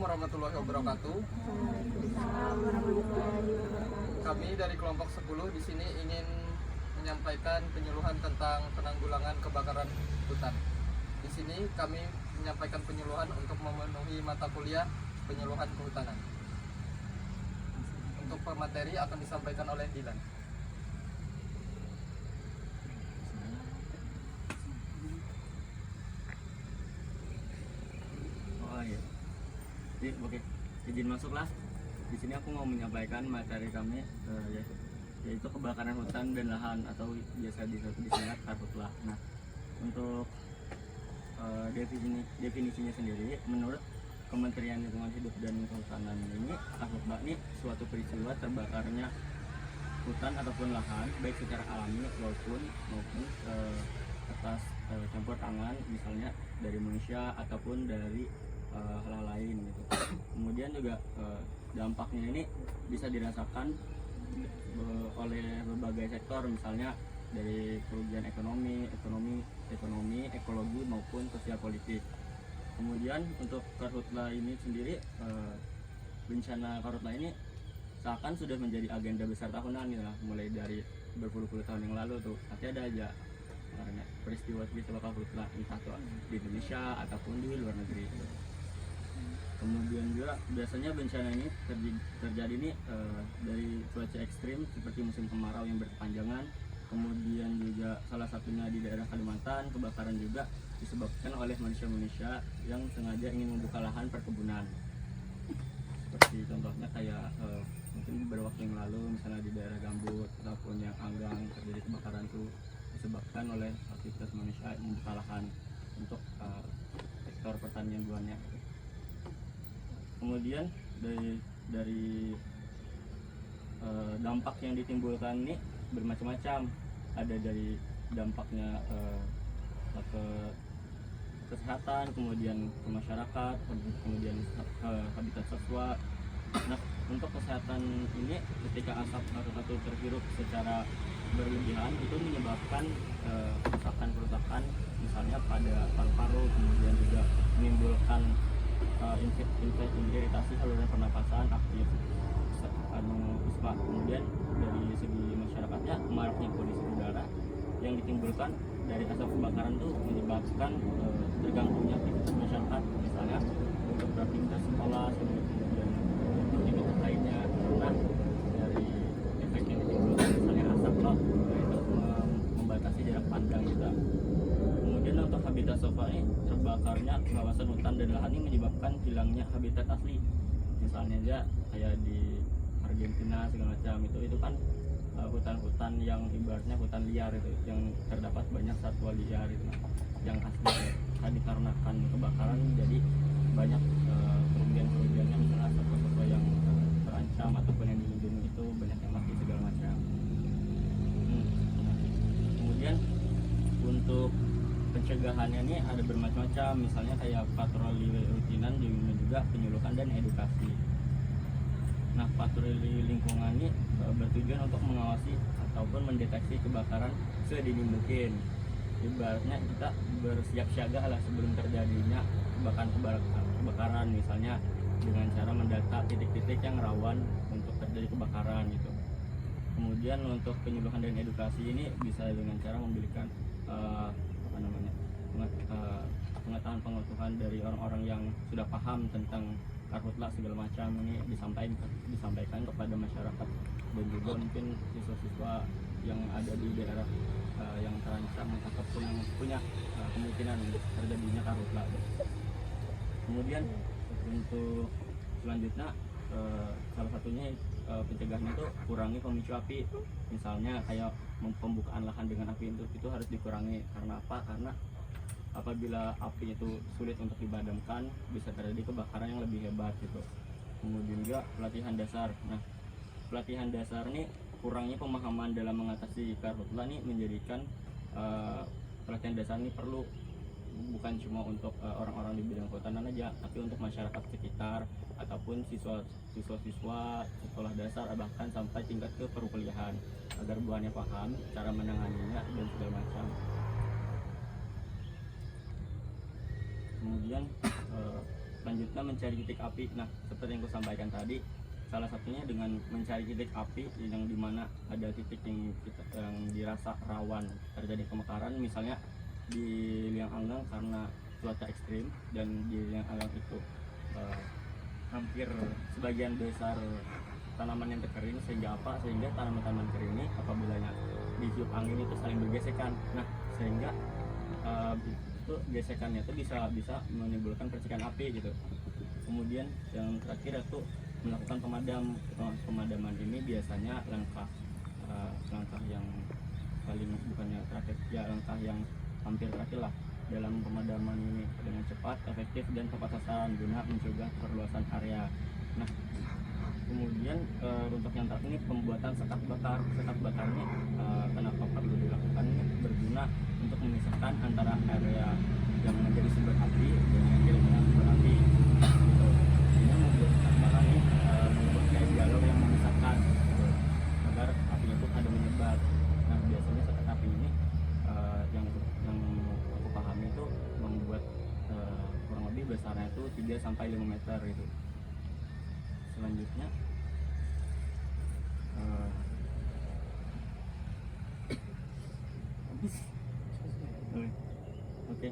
warahmatullahi wabarakatuh. Kami dari kelompok 10 di sini ingin menyampaikan penyuluhan tentang penanggulangan kebakaran hutan. Di sini kami menyampaikan penyuluhan untuk memenuhi mata kuliah penyuluhan kehutanan. Untuk pemateri akan disampaikan oleh Dilan. Oh iya. Oke, izin masuklah. Di sini aku mau menyampaikan materi kami yaitu kebakaran hutan dan lahan atau biasa disingkat karhutlah. Nah, untuk definisinya sendiri, menurut Kementerian Lingkungan Hidup dan Kehutanan ini, karhutlah ini suatu peristiwa terbakarnya hutan ataupun lahan baik secara alami maupun atas campur tangan misalnya dari manusia ataupun dari hal lain gitu. Kemudian juga dampaknya ini bisa dirasakan oleh berbagai sektor, misalnya dari kerugian ekonomi, ekologi maupun sosial politik. Kemudian untuk karhutlah ini sendiri, bencana karhutlah ini seakan sudah menjadi agenda besar tahunan gitu lah, mulai dari berpuluh-puluh tahun yang lalu tuh pasti ada aja peristiwa karhutlah, entah tuh di Indonesia ataupun di luar negeri gitu. Kemudian juga biasanya bencana ini terjadi nih dari cuaca ekstrim seperti musim kemarau yang berkepanjangan. Kemudian juga salah satunya di daerah Kalimantan, kebakaran juga disebabkan oleh manusia yang sengaja ingin membuka lahan perkebunan. Seperti contohnya kayak mungkin beberapa waktu yang lalu misalnya di daerah Gambut ataupun yang Anggang terjadi kebakaran itu disebabkan oleh aktivitas manusia yang membuka lahan untuk sektor pertanian buahnya. Kemudian dari dampak yang ditimbulkan ini bermacam-macam. Ada dari dampaknya ke kesehatan, kemudian ke masyarakat, kemudian ke habitat satwa. Nah, untuk kesehatan ini ketika asap atau terhirup secara berlebihan itu menyebabkan kerusakan misalnya pada paru-paru, kemudian juga menimbulkan iritasi saluran pernapasan, aktif ispa. Kemudian dari segi masyarakatnya, maraknya polusi udara yang ditimbulkan dari asap kebakaran itu menyebabkan terganggunya aktivitas masyarakat, misalnya untuk beraktivitas sekolah, kemudian aktivitas lainnya, karena dari efek yang ditimbulkan misalnya asap lah itu membatasi jarak pandang kita. Kemudian untuk habitat satwa ini, terbakarnya kawasan hutan dan lahan ini menyebabkan hilangnya habitat asli, misalnya aja kayak di Argentina segala macam, itu kan hutan-hutan yang ibaratnya hutan liar itu, yang terdapat banyak satwa liar itu yang asli dikarenakan kebakaran, jadi banyak kerugian-kerugiannya, misalnya satwa-satwa yang terancam ataupun yang dilindungi itu banyak yang mati segala macam. Kemudian untuk pencegahannya ini ada bermacam-macam, misalnya kayak patroli rutinan dan juga penyuluhan dan edukasi. Nah, patroli lingkungan ini bertujuan untuk mengawasi ataupun mendeteksi kebakaran sedini mungkin. Ibaratnya kita bersiap siaga lah sebelum terjadinya kebakaran, misalnya dengan cara mendata titik-titik yang rawan untuk terjadi kebakaran gitu. Kemudian untuk penyuluhan dan edukasi ini bisa dengan cara memberikan pengetahuan dari orang-orang yang sudah paham tentang karhutlah segala macam, ini disampaikan kepada masyarakat dan juga mungkin siswa-siswa yang ada di daerah yang terancam ataupun yang punya kemungkinan terjadinya karhutlah. Kemudian untuk selanjutnya salah satunya pencegahannya itu kurangi pemicu api, misalnya kayak pembukaan lahan dengan api itu harus dikurangi. Karena apa? Karena apabila api itu sulit untuk dipadamkan, bisa terjadi kebakaran yang lebih hebat gitu. Kemudian juga pelatihan dasar. Nah, pelatihan dasar ini kurangnya pemahaman dalam mengatasi karhutlah ini menjadikan pelatihan dasar ini perlu bukan cuma untuk orang-orang di bidang kehutanan aja, tapi untuk masyarakat sekitar ataupun siswa-siswa sekolah dasar, bahkan sampai tingkat ke perkuliahan, agar buahnya paham cara menanganinya dan segala macam. Kemudian selanjutnya mencari titik api. Nah, seperti yang aku sampaikan tadi, salah satunya dengan mencari titik api yang dimana ada titik yang dirasa rawan terjadi kebakaran, misalnya di liang anggang karena cuaca ekstrim, dan di liang anggang itu hampir sebagian besar tanaman yang terkering, sehingga tanaman-tanaman kering ini apabila ditiup angin itu saling bergesekan. Nah, sehingga itu gesekannya itu bisa menimbulkan percikan api gitu. Kemudian yang terakhir itu melakukan pemadaman ini biasanya langkah yang paling bukannya terakhir ya, langkah yang hampir terakhir lah dalam pemadaman ini, dengan cepat, efektif, dan tepat sasaran guna mencegah perluasan area. Nah, kemudian untuk yang terakhir ini pembuatan sekat bakar. Sekat bakar ini kenapa perlu dilakukan? Ini berguna untuk memisahkan antara area yang menjadi sumber api dan yang tidak menjadi sumber api. Gitu. Ini membuat sekat bakar ini membuat kayak jalur yang memisahkan, gitu, agar apinya itu ada menyebar. Nah, biasanya sekat api ini yang aku pahami itu membuat kurang lebih besarnya itu 3-5 meter gitu. Selanjutnya Oke,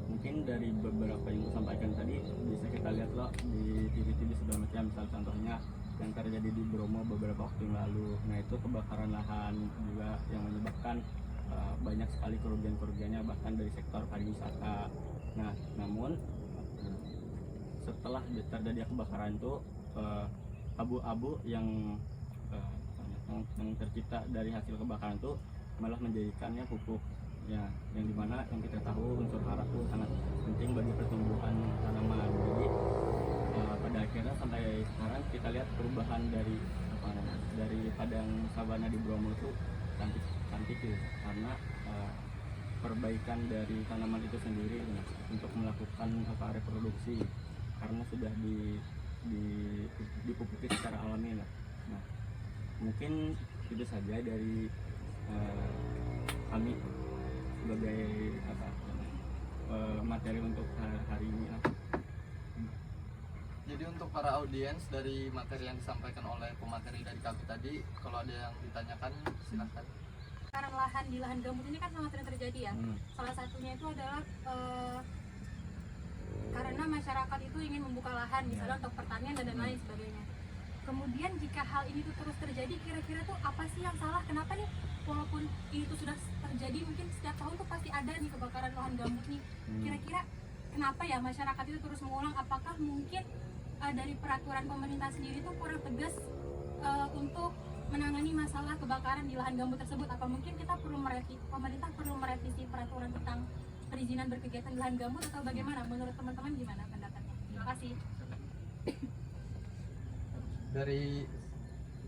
mungkin dari beberapa yang saya sampaikan tadi bisa kita lihat loh di TV-TV segala macam, misal contohnya yang terjadi di Bromo beberapa waktu yang lalu. Nah, itu kebakaran lahan juga yang menyebabkan banyak sekali kerugian-kerugiannya, bahkan dari sektor pariwisata. Nah, namun setelah terjadi kebakaran itu abu-abu yang tercipta dari hasil kebakaran itu malah menjadikannya pupuk ya, yang dimana yang kita tahu unsur hara itu sangat penting bagi pertumbuhan tanaman. Jadi pada akhirnya sampai sekarang kita lihat perubahan dari padang sabana di Bromo itu cantik gitu, karena perbaikan dari tanaman itu sendiri untuk melakukan reproduksi, karena sudah dipupuki secara alami lah. Nah, mungkin itu saja dari kami sebagai materi untuk hari ini. Jadi untuk para audiens, dari materi yang disampaikan oleh pemateri dari kami tadi, kalau ada yang ditanyakan silahkan. Kebakaran lahan di lahan gambut ini kan sangat sering terjadi ya. Salah satunya itu adalah karena masyarakat itu ingin membuka lahan misalnya untuk pertanian dan lain sebagainya. Kemudian jika hal ini tuh terus terjadi, kira-kira tuh apa sih yang salah? Kenapa nih walaupun ini tuh sudah terjadi, mungkin setiap tahun tuh pasti ada nih kebakaran lahan gambut nih. Kira-kira kenapa ya masyarakat itu terus mengulang? Apakah mungkin dari peraturan pemerintah sendiri tuh kurang tegas untuk menangani masalah kebakaran di lahan gambut tersebut? Apa mungkin pemerintah perlu merevisi peraturan tentang perizinan berkegiatan di lahan gambut, atau bagaimana? Menurut teman-teman gimana pendapatnya? Terima kasih.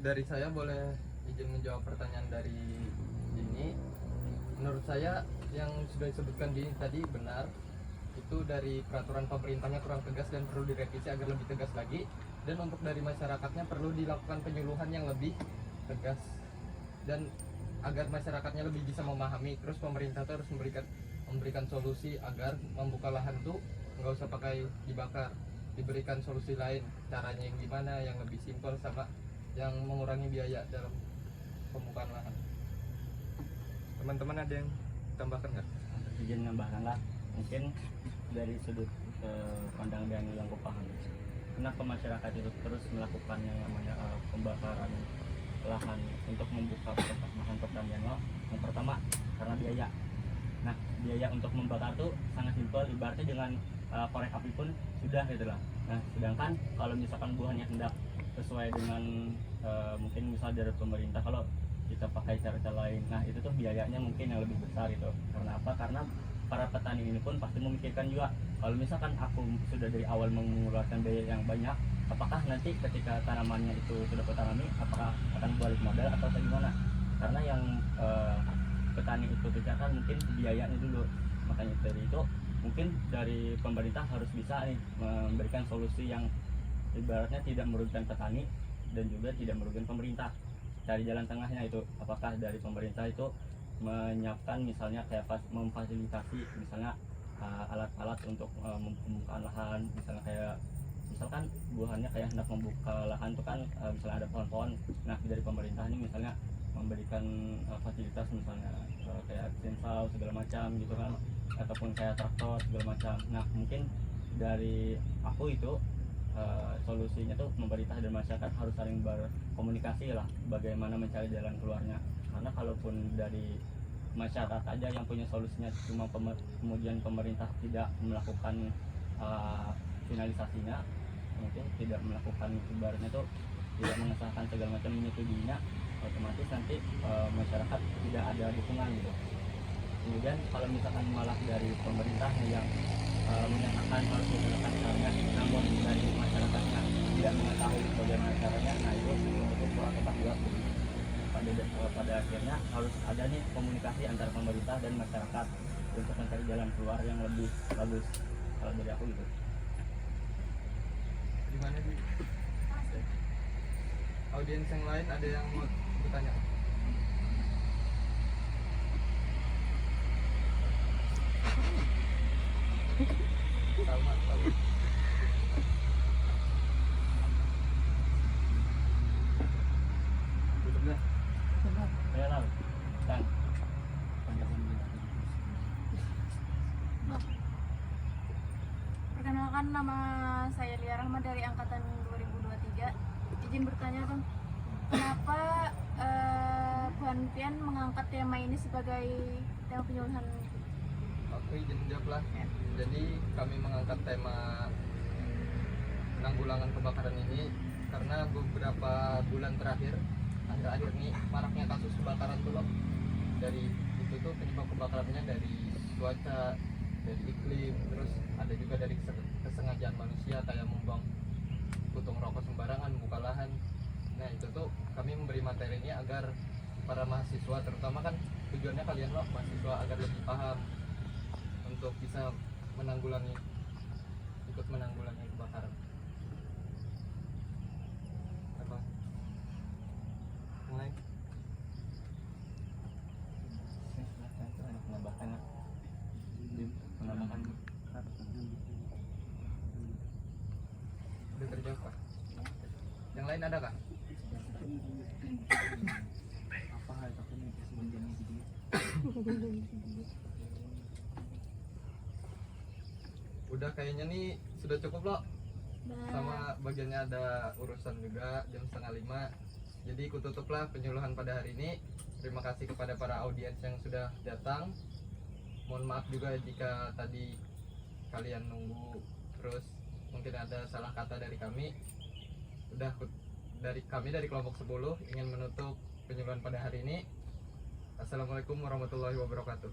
Dari saya boleh izin menjawab pertanyaan dari ini. Menurut saya yang sudah disebutkan di tadi benar. Itu dari peraturan pemerintahnya kurang tegas dan perlu direvisi agar lebih tegas lagi. Dan untuk dari masyarakatnya perlu dilakukan penyuluhan yang lebih tegas, dan agar masyarakatnya lebih bisa memahami. Terus pemerintah itu harus memberikan solusi agar membuka lahan tuh nggak usah pakai dibakar, diberikan solusi lain, caranya yang gimana, yang lebih simpel sama yang mengurangi biaya dalam pembukaan lahan. Teman-teman ada yang tambahkan nggak? Izin nambahkan lah, mungkin dari sudut pandang dan yang aku paham, kenapa masyarakat itu terus melakukan yang namanya pembakaran lahan untuk membuka lahan pertanian? Yang pertama karena biaya. Nah, biaya untuk membakar tuh sangat simpel, ibaratnya dengan korek api pun sudah gitu lah. Nah, sedangkan kalau misalkan buahnya hendak sesuai dengan mungkin misal dari pemerintah, kalau kita pakai cara-cara lain, nah itu tuh biayanya mungkin yang lebih besar gitu. Karena apa? Karena para petani ini pun pasti memikirkan juga, kalau misalkan aku sudah dari awal mengeluarkan biaya yang banyak, apakah nanti ketika tanamannya itu sudah kutanami, apakah akan balik modal atau bagaimana? Karena yang petani itu pikirkan mungkin biayanya dulu. Makanya dari itu mungkin dari pemerintah harus bisa nih memberikan solusi yang ibaratnya tidak merugikan petani dan juga tidak merugikan pemerintah. Cari jalan tengahnya itu, apakah dari pemerintah itu menyiapkan misalnya kayak memfasilitasi misalnya alat-alat untuk pembukaan lahan, misalkan buahannya kayak hendak membuka lahan tuh kan misalnya ada pohon-pohon. Nah dari pemerintah ini misalnya memberikan fasilitas misalnya kayak chainsaw segala macam gitu kan, ataupun kayak traktor segala macam. Nah mungkin dari aku itu solusinya tuh pemerintah dan masyarakat harus saling berkomunikasi lah, bagaimana mencari jalan keluarnya. Karena kalaupun dari masyarakat aja yang punya solusinya cuma kemudian pemerintah tidak melakukan finalisasinya, mungkin tidak melakukan, ibaratnya tuh tidak mengesahkan segala macam menyetujuinya, otomatis nanti masyarakat tidak ada dukungan gitu. Kemudian kalau misalkan malah dari pemerintahnya yang menyatakan harus menggunakan caranya, namun dari masyarakatnya tidak mengetahui bagaimana caranya, nah itu untuk kurang tepat juga. Pada akhirnya harus ada nih komunikasi antara pemerintah dan masyarakat untuk mencari jalan keluar yang lebih bagus, kalau dari aku gitu. Gimana sih? Audiens yang lain ada yang mau bertanya? Sama. Tutup dah. Saya lah. Dan Perkenalkan, nama saya Lia Rahma dari angkatan 2023. Izin bertanya dong, kenapa Puan Pian mengangkat tema ini sebagai tema penyuluhan? Aku izin jawab lah. Jadi kami mengangkat tema penanggulangan kebakaran ini karena beberapa bulan terakhir, akhir-akhir ini maraknya kasus kebakaran tuh loh. Dari itu tuh penyebab kebakarannya dari cuaca, dari iklim, terus ada juga dari kesengajaan manusia kayak membuang putung rokok sembarangan, buka lahan. Nah itu tuh kami memberi materi ini agar para mahasiswa, terutama kan tujuannya kalian loh mahasiswa, agar lebih paham untuk bisa ikut menanggulangi kebakaran. Apa? Yang lain? menambahkan Udah terjawab Pak? Yang lain ada kah? apa hal ini menjadi video Udah kayaknya nih sudah cukup loh. Nah, Sama bagiannya ada urusan juga jam 4:30. Jadi aku tutuplah penyuluhan pada hari ini. Terima kasih kepada para audiens yang sudah datang. Mohon maaf juga jika tadi kalian nunggu, terus mungkin ada salah kata dari kami. Dari kelompok 10 ingin menutup penyuluhan pada hari ini. Assalamualaikum warahmatullahi wabarakatuh.